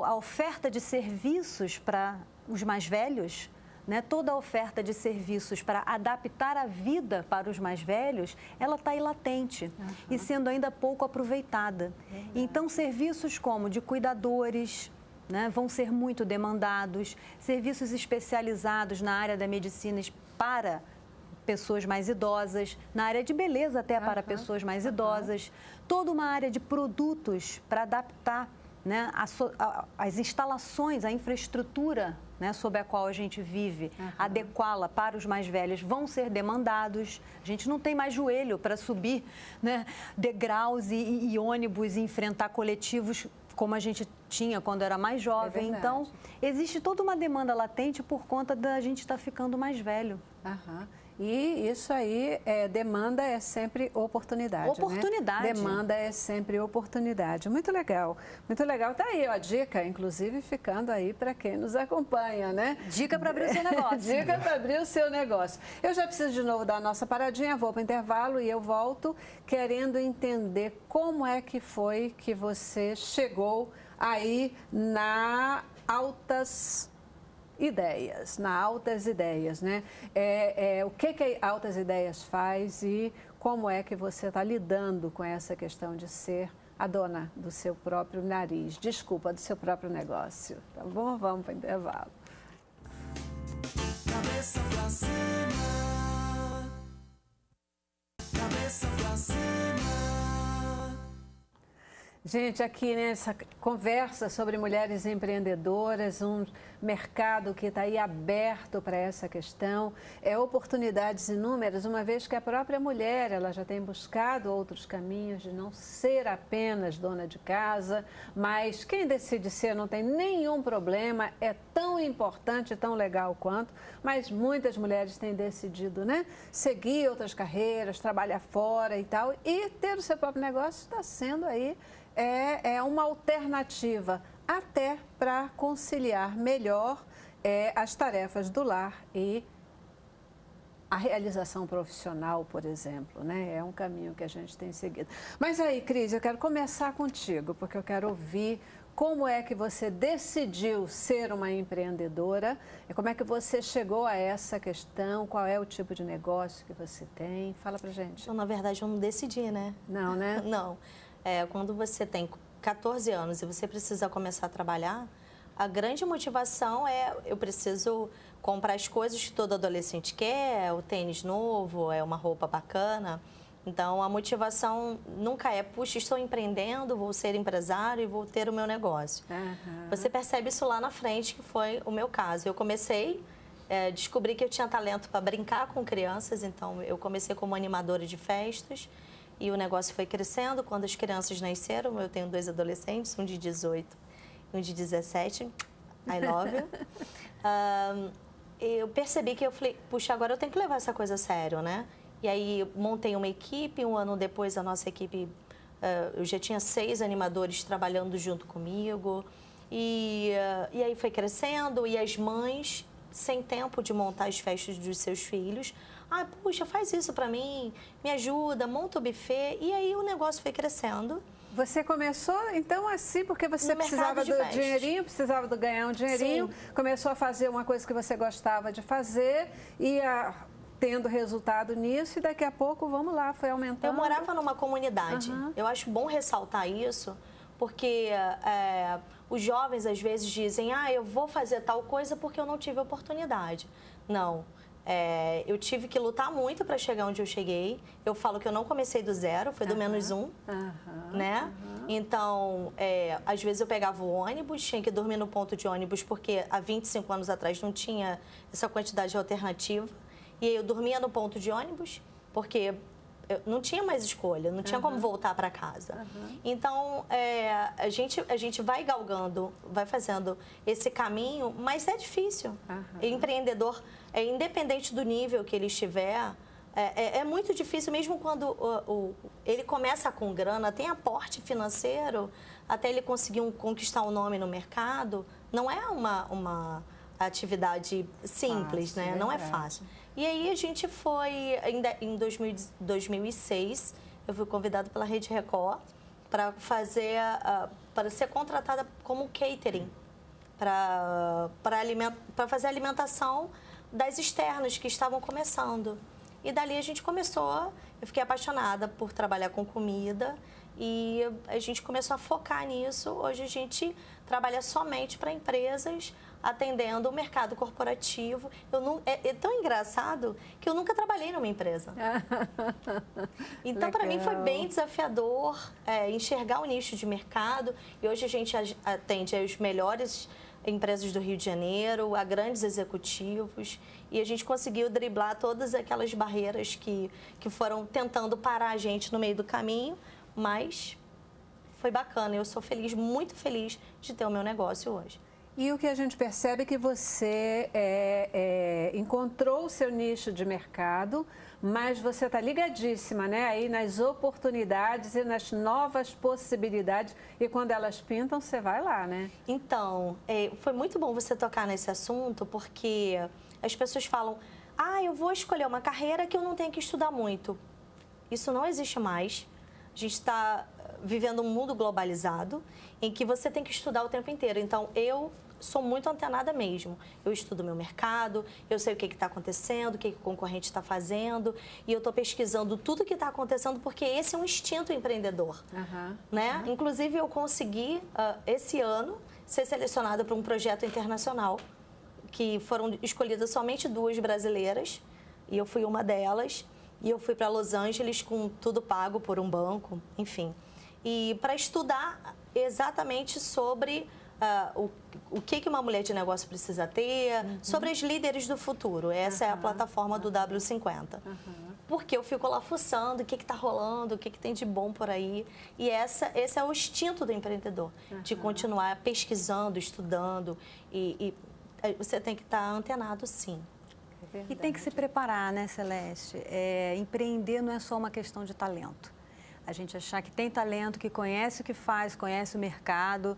[SPEAKER 4] a oferta de serviços para os mais velhos, né? Toda a oferta de serviços para adaptar a vida para os mais velhos, ela está aí latente e sendo ainda pouco aproveitada. Então, serviços como de cuidadores, né, vão ser muito demandados, serviços especializados na área da medicina para pessoas mais idosas, na área de beleza até para pessoas mais idosas, toda uma área de produtos para adaptar, né, as instalações, a infraestrutura, né, sob a qual a gente vive, adequá-la para os mais velhos, vão ser demandados. A gente não tem mais joelho para subir, né, degraus e ônibus e enfrentar coletivos como a gente tinha quando era mais jovem. Então, existe toda uma demanda latente por conta da gente estar ficando mais velho.
[SPEAKER 1] E isso aí, demanda é sempre oportunidade.
[SPEAKER 4] Oportunidade.
[SPEAKER 1] Né? Demanda é sempre oportunidade. Muito legal. Muito legal. Tá aí, ó, a dica, inclusive ficando aí para quem nos acompanha, né?
[SPEAKER 4] Dica para abrir o seu negócio.
[SPEAKER 1] Dica para abrir o seu negócio. Eu já preciso de novo dar a nossa paradinha, vou para o intervalo e eu volto querendo entender como é que foi que você chegou aí na Altas Ideias, né? O que a Altas Ideias faz e como é que você está lidando com essa questão de ser a dona do seu próprio nariz, do seu próprio negócio, tá bom? Vamos para o intervalo.
[SPEAKER 6] Cabeça pra cima, cabeça pra cima.
[SPEAKER 1] Gente, aqui nessa conversa sobre mulheres empreendedoras, um mercado que está aí aberto para essa questão, oportunidades inúmeras, uma vez que a própria mulher, ela já tem buscado outros caminhos de não ser apenas dona de casa, mas quem decide ser não tem nenhum problema, é tão importante, tão legal quanto, mas muitas mulheres têm decidido, né, seguir outras carreiras, trabalhar fora e tal, e ter o seu próprio negócio está sendo aí uma alternativa até para conciliar melhor as tarefas do lar e a realização profissional, por exemplo, né? É um caminho que a gente tem seguido. Mas aí, Cris, eu quero começar contigo, porque eu quero ouvir como é que você decidiu ser uma empreendedora e como é que você chegou a essa questão, qual é o tipo de negócio que você tem. Fala pra gente.
[SPEAKER 5] Então, na verdade, eu não decidi, né?
[SPEAKER 1] Não, né?
[SPEAKER 5] Não. Quando você tem 14 anos e você precisa começar a trabalhar, a grande motivação eu preciso comprar as coisas que todo adolescente quer, o tênis novo, uma roupa bacana. Então, a motivação nunca puxa, estou empreendendo, vou ser empresário e vou ter o meu negócio. Você percebe isso lá na frente, que foi o meu caso. Eu comecei, descobri que eu tinha talento para brincar com crianças, então eu comecei como animadora de festas. E o negócio foi crescendo. Quando as crianças nasceram, eu tenho 2 adolescentes, um de 18 e um de 17. I love you. Eu percebi que eu falei, puxa, agora eu tenho que levar essa coisa a sério, né? E aí montei uma equipe, um ano depois a nossa equipe, eu já tinha 6 animadores trabalhando junto comigo. E aí foi crescendo e as mães, sem tempo de montar as festas dos seus filhos, puxa, faz isso para mim, me ajuda, monta o buffet. E aí o negócio foi crescendo.
[SPEAKER 1] Você começou, então, assim, porque você precisava do dinheirinho, precisava ganhar um dinheirinho, sim, começou a fazer uma coisa que você gostava de fazer, ia tendo resultado nisso e daqui a pouco, vamos lá, foi aumentando.
[SPEAKER 5] Eu morava numa comunidade. Eu acho bom ressaltar isso, porque os jovens às vezes dizem, eu vou fazer tal coisa porque eu não tive oportunidade. Não. Eu tive que lutar muito para chegar onde eu cheguei. Eu falo que eu não comecei do zero, foi do -1, né? Então, às vezes eu pegava o ônibus, tinha que dormir no ponto de ônibus, porque há 25 anos atrás não tinha essa quantidade de alternativa. E aí eu dormia no ponto de ônibus, porque eu não tinha mais escolha, não tinha como voltar para casa. Então, a gente vai galgando, vai fazendo esse caminho, mas é difícil. Empreendedor, independente do nível que ele estiver, é muito difícil, mesmo quando ele começa com grana, tem aporte financeiro, até ele conseguir conquistar um nome no mercado, não é uma atividade simples, fácil, né? Não é fácil. E aí a gente foi, em 2006, eu fui convidada pela Rede Record para ser contratada como catering, para fazer a alimentação das externas que estavam começando. E dali a gente começou, eu fiquei apaixonada por trabalhar com comida e a gente começou a focar nisso. Hoje a gente trabalha somente para empresas, atendendo o mercado corporativo. É tão engraçado que eu nunca trabalhei numa empresa. Então, para mim, foi bem desafiador enxergar o nicho de mercado. E hoje a gente atende as melhores empresas do Rio de Janeiro, a grandes executivos. E a gente conseguiu driblar todas aquelas barreiras que foram tentando parar a gente no meio do caminho. Mas foi bacana. Eu sou feliz, muito feliz de ter o meu negócio hoje.
[SPEAKER 1] E o que a gente percebe é que você encontrou o seu nicho de mercado, mas você está ligadíssima, né? Aí nas oportunidades e nas novas possibilidades. E quando elas pintam, você vai lá, né?
[SPEAKER 5] Então, foi muito bom você tocar nesse assunto, porque as pessoas falam, eu vou escolher uma carreira que eu não tenho que estudar muito. Isso não existe mais. A gente está vivendo um mundo globalizado em que você tem que estudar o tempo inteiro. Então, eu sou muito antenada mesmo. Eu estudo meu mercado, eu sei o que está acontecendo, o que o concorrente está fazendo, e eu estou pesquisando tudo o que está acontecendo, porque esse é um instinto empreendedor. Né? Inclusive, eu consegui, esse ano, ser selecionada para um projeto internacional, que foram escolhidas somente 2 brasileiras, e eu fui uma delas, e eu fui para Los Angeles com tudo pago por um banco, enfim. E para estudar exatamente sobre o que uma mulher de negócio precisa ter, sobre as líderes do futuro. Essa é a plataforma do W50. Porque eu fico lá fuçando o que está rolando, o que tem de bom por aí. E esse é o instinto do empreendedor, de continuar pesquisando, estudando. E você tem que estar antenado, sim.
[SPEAKER 4] E tem que se preparar, né, Celeste? Empreender não é só uma questão de talento. A gente achar que tem talento, que conhece o que faz, conhece o mercado,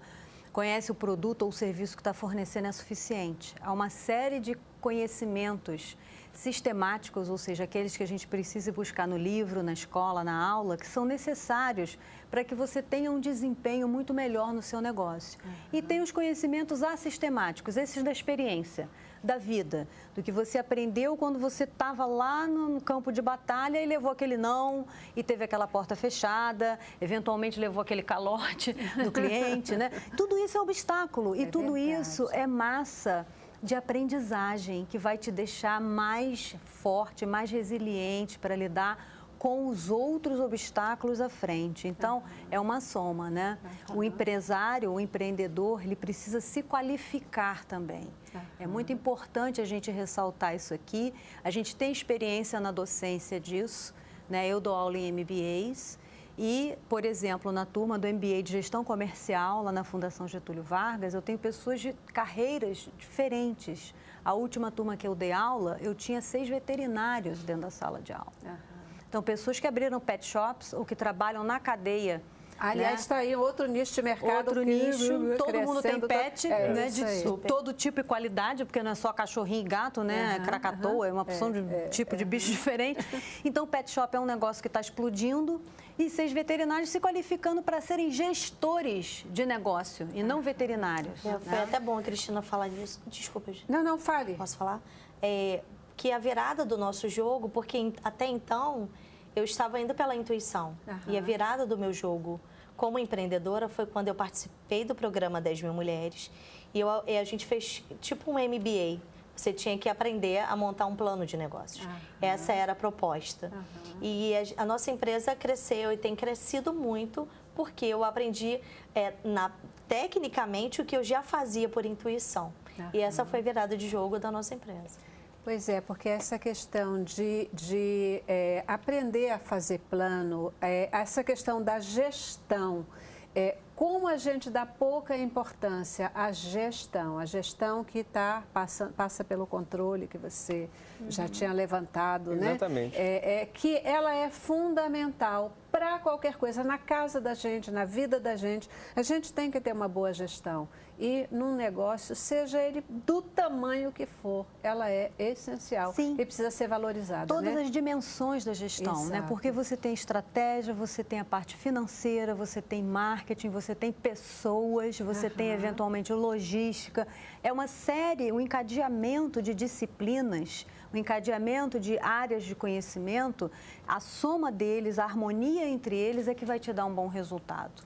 [SPEAKER 4] conhece o produto ou o serviço que está fornecendo é suficiente. Há uma série de conhecimentos sistemáticos, ou seja, aqueles que a gente precisa buscar no livro, na escola, na aula, que são necessários para que você tenha um desempenho muito melhor no seu negócio. E tem os conhecimentos assistemáticos, esses da experiência, da vida, do que você aprendeu quando você estava lá no campo de batalha e levou aquele não, e teve aquela porta fechada, eventualmente levou aquele calote do cliente, né? Tudo isso é obstáculo e tudo isso é massa de aprendizagem que vai te deixar mais forte, mais resiliente para lidar com os outros obstáculos à frente. Então, é uma soma, né? O empresário, o empreendedor, ele precisa se qualificar também. É muito importante a gente ressaltar isso aqui. A gente tem experiência na docência disso, né? Eu dou aula em MBAs e, por exemplo, na turma do MBA de Gestão Comercial, lá na Fundação Getúlio Vargas, eu tenho pessoas de carreiras diferentes. A última turma que eu dei aula, eu tinha 6 veterinários dentro da sala de aula. Então, pessoas que abriram pet shops ou que trabalham na cadeia
[SPEAKER 1] Aliás, está aí outro nicho de mercado.
[SPEAKER 4] Outro nicho, todo mundo tem pet, né, de
[SPEAKER 1] super.
[SPEAKER 4] todo tipo e qualidade, porque não é só cachorrinho e gato, né? Cracatoa, é uma opção de tipo de bicho diferente. Então, o pet shop é um negócio que está explodindo e 6 veterinários se qualificando para serem gestores de negócio e não veterinários.
[SPEAKER 5] Foi até bom a Cristina falar disso. Desculpa, gente.
[SPEAKER 1] Não, fale.
[SPEAKER 5] Posso falar? Que a virada do nosso jogo, porque até então eu estava indo pela intuição. E a virada do meu jogo como empreendedora foi quando eu participei do programa 10 Mil Mulheres e a gente fez tipo um MBA. Você tinha que aprender a montar um plano de negócios. Essa era a proposta. E a nossa empresa cresceu e tem crescido muito porque eu aprendi tecnicamente o que eu já fazia por intuição. E essa foi a virada de jogo da nossa empresa.
[SPEAKER 1] Pois é, porque essa questão de aprender a fazer plano, essa questão da gestão, como a gente dá pouca importância à gestão, a gestão que passa pelo controle que você já tinha levantado,
[SPEAKER 3] Exatamente.
[SPEAKER 1] né? Que ela é fundamental para qualquer coisa, na casa da gente, na vida da gente. A gente tem que ter uma boa gestão. E num negócio, seja ele do tamanho que for, ela é essencial.
[SPEAKER 4] Sim.
[SPEAKER 1] E precisa ser valorizada.
[SPEAKER 4] Todas
[SPEAKER 1] né?
[SPEAKER 4] as dimensões da gestão, né? Porque você tem estratégia, você tem a parte financeira, você tem marketing, você tem pessoas, você tem eventualmente logística. É uma série, um encadeamento de disciplinas, um encadeamento de áreas de conhecimento, a soma deles, a harmonia entre eles é que vai te dar um bom resultado.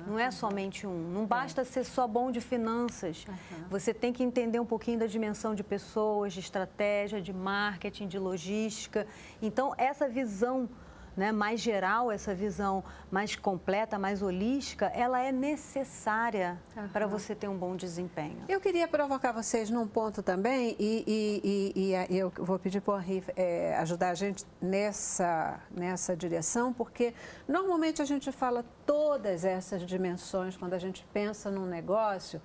[SPEAKER 4] Não é somente um. Não basta ser só bom de finanças. Você tem que entender um pouquinho da dimensão de pessoas, de estratégia, de marketing, de logística. Então, essa visão, né, mais geral, essa visão mais completa, mais holística, ela é necessária para você ter um bom desempenho.
[SPEAKER 1] Eu queria provocar vocês num ponto também, e eu vou pedir para o Henri ajudar a gente nessa direção, porque normalmente a gente fala todas essas dimensões quando a gente pensa num negócio,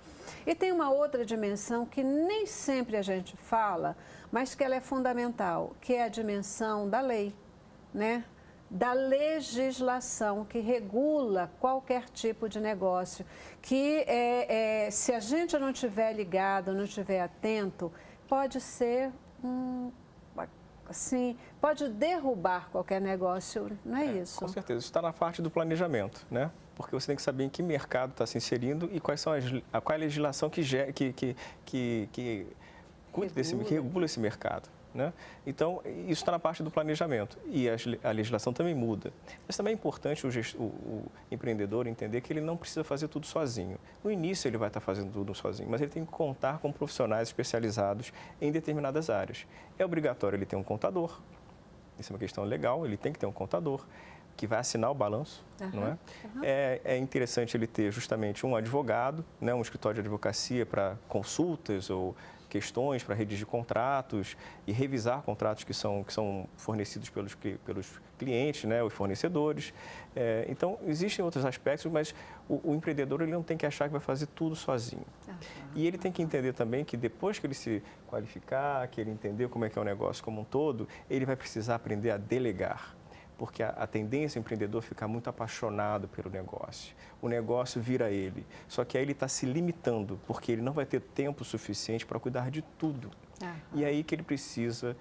[SPEAKER 1] e tem uma outra dimensão que nem sempre a gente fala, mas que ela é fundamental, que é a dimensão da lei, né? Da legislação que regula qualquer tipo de negócio, que se a gente não estiver ligado, não estiver atento, pode ser assim, pode derrubar qualquer negócio, não é isso?
[SPEAKER 3] Com certeza, isso está na parte do planejamento, né? Porque você tem que saber em que mercado está se inserindo e qual é a legislação que regula esse mercado. Né? Então, isso está na parte do planejamento e a legislação também muda. Mas também é importante o empreendedor entender que ele não precisa fazer tudo sozinho. No início ele vai estar fazendo tudo sozinho, mas ele tem que contar com profissionais especializados em determinadas áreas. É obrigatório ele ter um contador, isso é uma questão legal, ele tem que ter um contador que vai assinar o balanço, não é? É interessante ele ter justamente um advogado, né, um escritório de advocacia para consultas ou questões para redigir contratos e revisar contratos que são fornecidos pelos clientes, né, os fornecedores. Então, existem outros aspectos, mas o empreendedor ele não tem que achar que vai fazer tudo sozinho. E ele tem que entender também que depois que ele se qualificar, que ele entender como é que é o negócio como um todo, ele vai precisar aprender a delegar. Porque a tendência do empreendedor é ficar muito apaixonado pelo negócio. O negócio vira ele. Só que aí ele está se limitando, porque ele não vai ter tempo suficiente para cuidar de tudo. E aí que ele precisa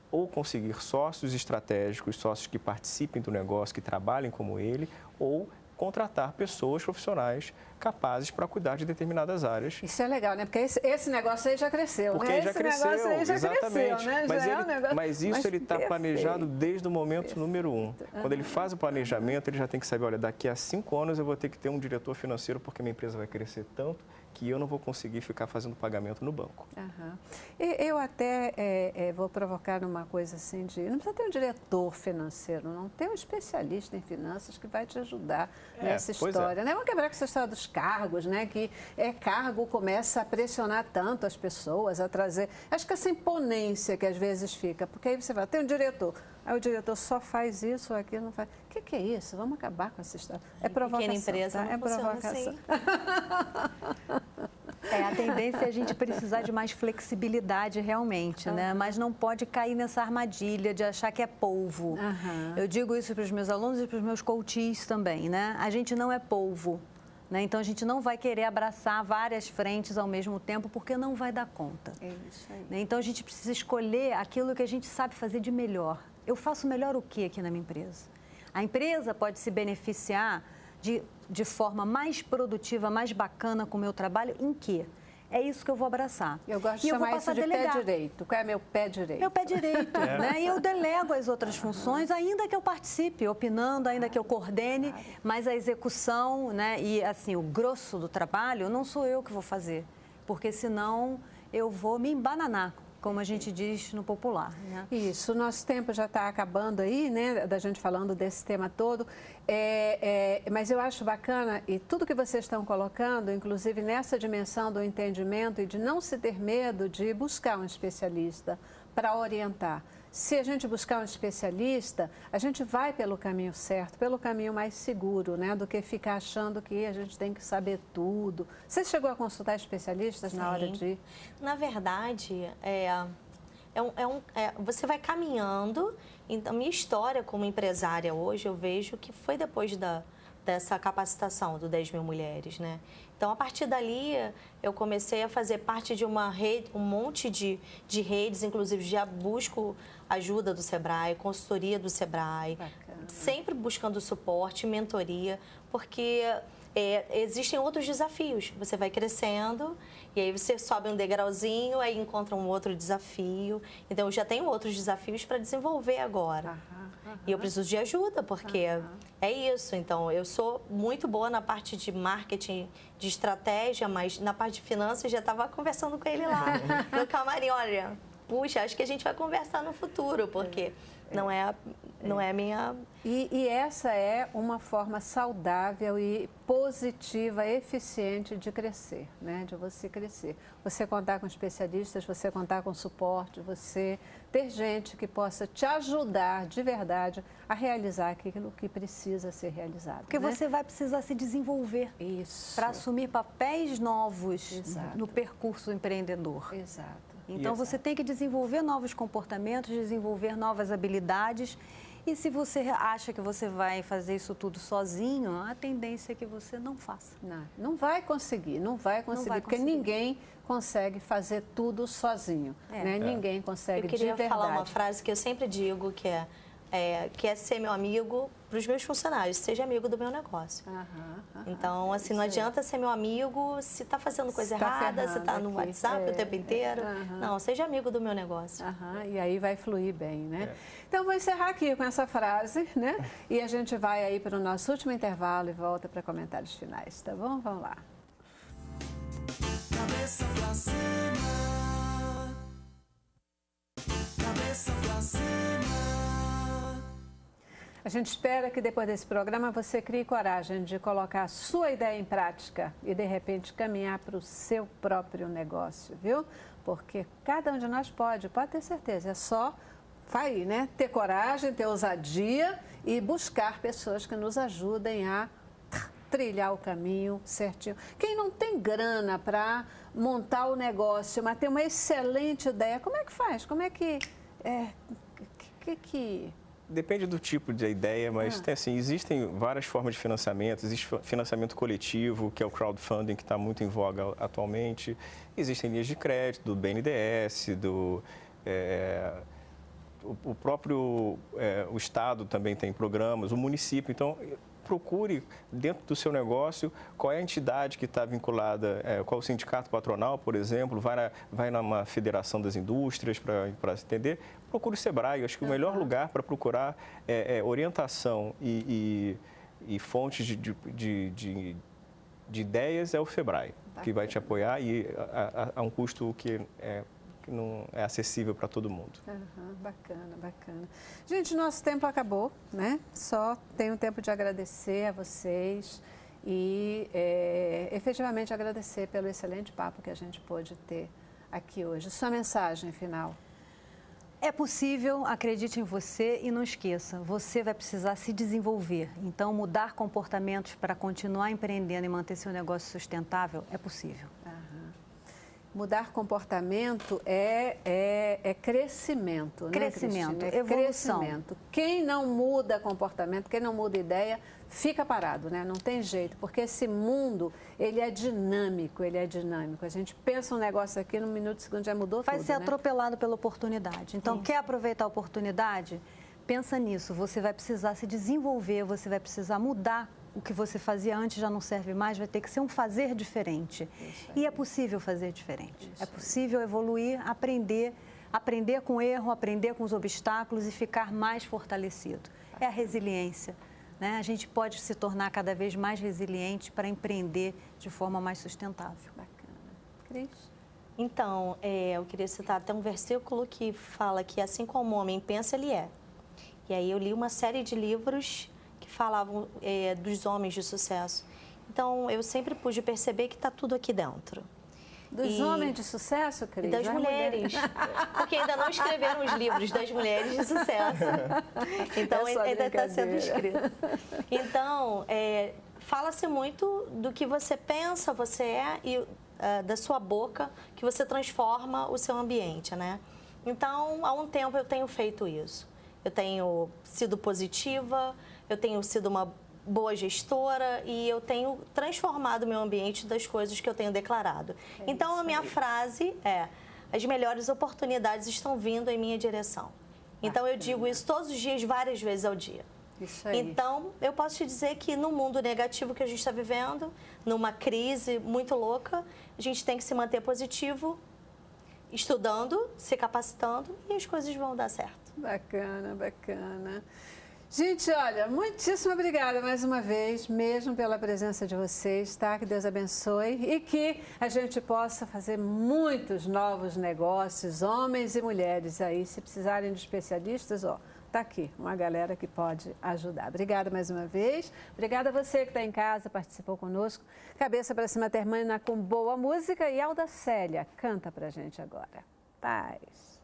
[SPEAKER 3] ou conseguir sócios estratégicos, sócios que participem do negócio, que trabalhem como ele, ou contratar pessoas profissionais capazes para cuidar de determinadas áreas.
[SPEAKER 1] Isso é legal, né? Porque esse negócio aí já cresceu,
[SPEAKER 3] porque
[SPEAKER 1] né?
[SPEAKER 3] já cresceu,
[SPEAKER 1] negócio aí já
[SPEAKER 3] exatamente.
[SPEAKER 1] Cresceu, né?
[SPEAKER 3] Mas isso ele está planejado desde o momento número 1. Quando ele faz o planejamento, ele já tem que saber, olha, daqui a 5 anos eu vou ter que ter um diretor financeiro porque minha empresa vai crescer tanto que eu não vou conseguir ficar fazendo pagamento no banco.
[SPEAKER 1] Eu até vou provocar numa coisa assim de... Não precisa ter um diretor financeiro, não. Tem um especialista em finanças que vai te ajudar nessa história. Né? Vamos quebrar com essa história dos cargos, né? Que cargo começa a pressionar tanto as pessoas, a trazer... Acho que essa imponência que às vezes fica, porque aí você vai, tem um diretor, aí o diretor só faz isso ou aquilo, não faz... O que é isso? Vamos acabar com essa história. É provocação.
[SPEAKER 5] Pequena empresa
[SPEAKER 1] tá?
[SPEAKER 5] não
[SPEAKER 1] É provocação.
[SPEAKER 5] assim.
[SPEAKER 4] A tendência é a gente precisar de mais flexibilidade realmente, né? Mas não pode cair nessa armadilha de achar que é polvo. Eu digo isso para os meus alunos e para os meus coaches também, né? A gente não é polvo, né? Então a gente não vai querer abraçar várias frentes ao mesmo tempo porque não vai dar conta.
[SPEAKER 1] É isso aí.
[SPEAKER 4] Né? Então a gente precisa escolher aquilo que a gente sabe fazer de melhor. Eu faço melhor o que aqui na minha empresa? A empresa pode se beneficiar de forma mais produtiva, mais bacana com o meu trabalho, em quê? É isso que eu vou abraçar.
[SPEAKER 1] Eu gosto de chamar isso de pé direito. Qual é meu pé direito?
[SPEAKER 4] Meu pé direito, né? E eu delego as outras funções, ainda que eu participe, opinando, ainda que eu coordene, mas a execução, né? E assim, o grosso do trabalho não sou eu que vou fazer, porque senão eu vou me embananar, como a gente diz no popular. Né?
[SPEAKER 1] Isso, o nosso tempo já está acabando aí, né, da gente falando desse tema todo, mas eu acho bacana, e tudo que vocês estão colocando, inclusive nessa dimensão do entendimento e de não se ter medo de buscar um especialista para orientar. Se a gente buscar um especialista, a gente vai pelo caminho certo, pelo caminho mais seguro, né, do que ficar achando que a gente tem que saber tudo. Você chegou a consultar especialistas na hora de ir?
[SPEAKER 5] Na verdade, você vai caminhando. Então, minha história como empresária hoje, eu vejo que foi depois dessa capacitação do 10 mil mulheres, né? Então, a partir dali, eu comecei a fazer parte de uma rede, um monte de redes, inclusive já busco ajuda do Sebrae, consultoria do Sebrae, sempre buscando suporte, mentoria, porque existem outros desafios. Você vai crescendo e aí você sobe um degrauzinho, aí encontra um outro desafio. Então, eu já tenho outros desafios para desenvolver agora. E eu preciso de ajuda, porque é isso. Então, eu sou muito boa na parte de marketing, de estratégia, mas na parte de finanças, já estava conversando com ele lá no camarim. Olha, puxa, acho que a gente vai conversar no futuro, porque não é a minha...
[SPEAKER 1] E essa é uma forma saudável e positiva, eficiente de crescer, né? De você crescer. Você contar com especialistas, você contar com suporte, você ter gente que possa te ajudar de verdade a realizar aquilo que precisa ser realizado.
[SPEAKER 4] Porque você vai precisar se desenvolver para assumir papéis novos no percurso empreendedor.
[SPEAKER 1] Exato.
[SPEAKER 4] Então, você tem que desenvolver novos comportamentos, desenvolver novas habilidades. E se você acha que você vai fazer isso tudo sozinho, a tendência é que você não faça.
[SPEAKER 1] Não vai conseguir, porque ninguém consegue fazer tudo sozinho. Né? Ninguém consegue de verdade.
[SPEAKER 5] Eu queria falar uma frase que eu sempre digo, que é ser meu amigo para os meus funcionários, seja amigo do meu negócio. Então, assim, não adianta ser meu amigo se está fazendo coisa errada, se está no WhatsApp o tempo inteiro. Não, seja amigo do meu negócio.
[SPEAKER 1] E aí vai fluir bem, né? Então, vou encerrar aqui com essa frase, né? E a gente vai aí para o nosso último intervalo e volta para comentários finais, tá bom? Vamos lá.
[SPEAKER 6] Cabeça pra cima. Cabeça pra cima.
[SPEAKER 1] A gente espera que depois desse programa você crie coragem de colocar a sua ideia em prática e, de repente, caminhar para o seu próprio negócio, viu? Porque cada um de nós pode ter certeza, é só né? Ter coragem, ter ousadia e buscar pessoas que nos ajudem a trilhar o caminho certinho. Quem não tem grana para montar o negócio, mas tem uma excelente ideia, como é que faz? Como é que...
[SPEAKER 3] Depende do tipo de ideia, mas existem várias formas de financiamento. Existe financiamento coletivo, que é o crowdfunding, que está muito em voga atualmente. Existem linhas de crédito, do BNDES, o próprio o Estado também tem programas, o município. Então, procure dentro do seu negócio qual é a entidade que está vinculada, qual o sindicato patronal, por exemplo, vai numa federação das indústrias para entender. Procure o Sebrae. Eu acho que o melhor lugar para procurar orientação e fontes de ideias é o Sebrae, que vai te apoiar e a um custo que não é acessível para todo mundo.
[SPEAKER 1] Bacana, bacana. Gente, nosso tempo acabou, né? Só tenho tempo de agradecer a vocês e efetivamente agradecer pelo excelente papo que a gente pôde ter aqui hoje. Sua mensagem final.
[SPEAKER 4] É possível, acredite em você e não esqueça, você vai precisar se desenvolver. Então, mudar comportamentos para continuar empreendendo e manter seu negócio sustentável é possível.
[SPEAKER 1] Mudar comportamento é crescimento, né,
[SPEAKER 4] Crescimento,
[SPEAKER 1] Cristina?
[SPEAKER 4] evolução.
[SPEAKER 1] Crescimento. Quem não muda comportamento, quem não muda ideia, fica parado, né? Não tem jeito, porque esse mundo, ele é dinâmico, ele é dinâmico. A gente pensa um negócio aqui, no minuto, segundo já mudou tudo,
[SPEAKER 4] Vai ser
[SPEAKER 1] né?
[SPEAKER 4] atropelado pela oportunidade. Então, quer aproveitar a oportunidade? Pensa nisso, você vai precisar se desenvolver, você vai precisar mudar. O que você fazia antes já não serve mais, vai ter que ser um fazer diferente. E é possível fazer diferente. É possível evoluir, aprender com o erro, aprender com os obstáculos e ficar mais fortalecido. É a resiliência, né? A gente pode se tornar cada vez mais resiliente para empreender de forma mais sustentável.
[SPEAKER 1] Bacana. Cris?
[SPEAKER 5] Então, eu queria citar até um versículo que fala que assim como o homem pensa, ele é. E aí eu li uma série de livros que falavam dos homens de sucesso. Então, eu sempre pude perceber que está tudo aqui dentro.
[SPEAKER 1] Dos homens de sucesso, Cris?
[SPEAKER 5] E das mulheres. Porque ainda não escreveram os livros das mulheres de sucesso. Então, ainda está sendo escrito. Então, fala-se muito do que você pensa, você é, e da sua boca, que você transforma o seu ambiente, né? Então, há um tempo eu tenho feito isso. Eu tenho sido positiva, eu tenho sido uma boa gestora e eu tenho transformado o meu ambiente das coisas que eu tenho declarado. Então, a minha frase é: as melhores oportunidades estão vindo em minha direção. Então, eu digo isso todos os dias, várias vezes ao dia.
[SPEAKER 1] Isso aí.
[SPEAKER 5] Então, eu posso te dizer que no mundo negativo que a gente está vivendo, numa crise muito louca, a gente tem que se manter positivo, estudando, se capacitando e as coisas vão dar certo.
[SPEAKER 1] Bacana, bacana. Gente, olha, muitíssimo obrigada mais uma vez, mesmo pela presença de vocês, tá? Que Deus abençoe e que a gente possa fazer muitos novos negócios, homens e mulheres aí. Se precisarem de especialistas, ó, tá aqui uma galera que pode ajudar. Obrigada mais uma vez. Obrigada a você que está em casa, participou conosco. Cabeça para cima termina com boa música e Alda Célia canta pra gente agora. Paz.